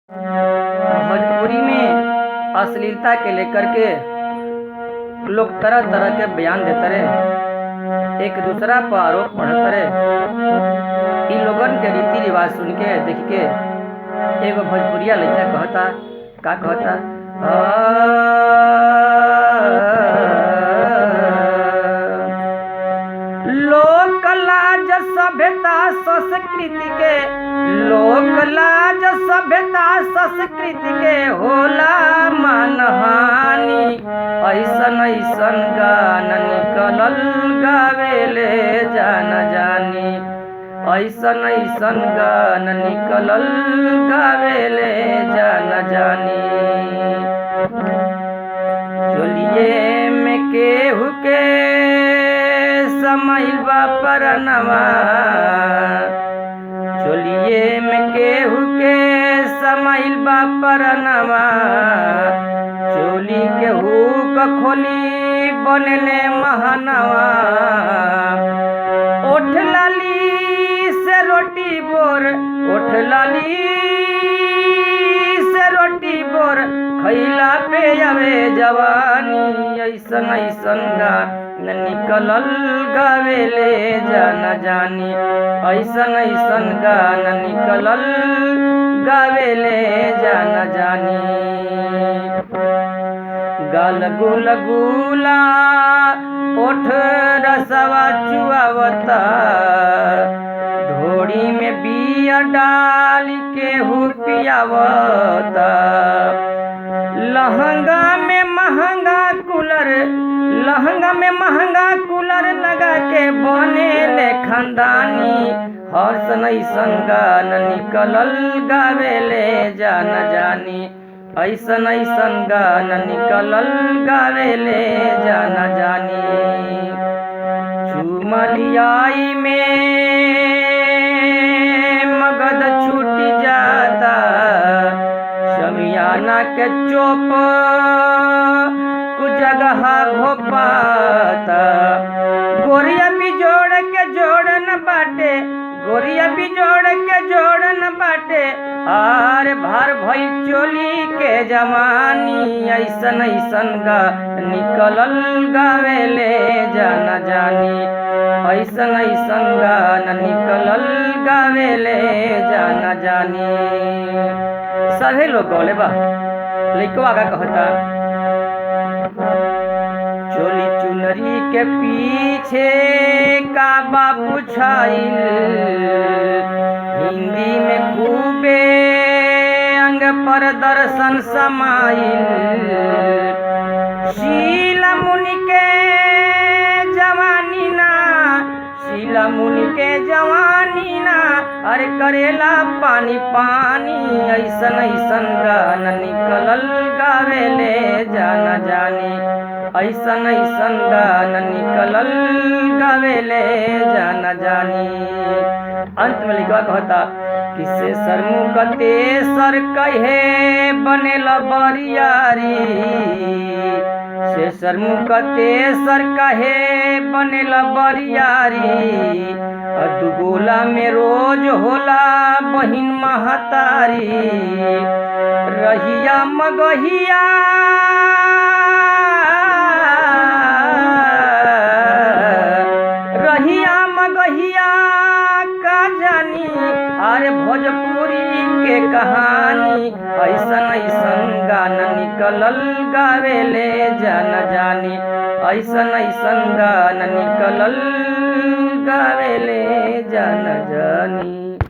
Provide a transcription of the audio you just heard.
भोजपुरी में अश्लीलता के लेकर के लोग तरह तरह के बयान देते रहे, एक दूसरा पर आरोप पढ़ते रहे। इन लोगन के रीति रिवाज सुन के देख के एगो भोजपुरिया लड़का कहता, का कहता, लोक लाज सभ्यता संस्कृति के, लोक लाज सभ्यता संस्कृति के होला मानहानि। ऐसन ऐसन गान निकलल गावेले जान जानी, ऐसन ऐसन गान निकलल गावेले जान जानी। चोलिए में केहू के समाइल बा परनवा, चोलिए में केहू के समाइल बा परनवा। चोली के हुक खोली बनले महनवा, ओठ लाली से रोटी बोर, ओठ लाली से रोटी बोर, खैला पे आवे जवानी। ऐसन ऐसन गान निकलल गावेले जान जानी, ऐसन ऐसन गान निकलल गावेले जान जानी। गाल गुल गुला ओठ रसवा चुआवता, ढोड़ी में बिया डाल के हु पियावता। लहंगा में महंगा कूलर, लहंगा में महंगा कूलर लगा के बने ले खानदानी। हर्षन ऐसन गान निकलल गावेले जान जानी, ऐसन ऐसन गान निकलल गावेले जान जानी। चुमलियाई में मगध छूट जाता, शमियाना के चोप कुछ जगह घोपाता। गोरिया बिजोड़ के जोड़न बाटे, गोरिया बिजोड़ के जोड़न बाटे, आर भार भई चोली के जवानी। ऐसन ऐसन गा निकलल गावेले जान जानी, ऐसन ऐसन गान निकलल गावेले जान जानी। सभी लोग गौले बा। लइकवा का कहता, चोली चुनरी के पीछे का बाबू छाइल, हिंदी में खूबे अंग पर दर्शन समाइल। शीला मुनि के जवानी ना, शीला मुनि के जवानी ना, अरे करेला पानी पानी। ऐसन ऐसन गान निकलल गावेले जान जानी, ऐसन ऐसन गान निकलल गावेले जान जानी। अंत में लिखवा कहता, किसे सरमुकते सर कहे बनेल बरियारी, से सरमुकते सर कहे बनेल बरियारी। दुगोला में रोज होला बहिन महतारी, रहिया मगहिया मगहिया का जानी। अरे भोजपुरी के कहानी, ऐसन ऐसन गान निकलल गावेले जान जानी, ऐसन ऐसन गान निकलल गावेले जान जानी।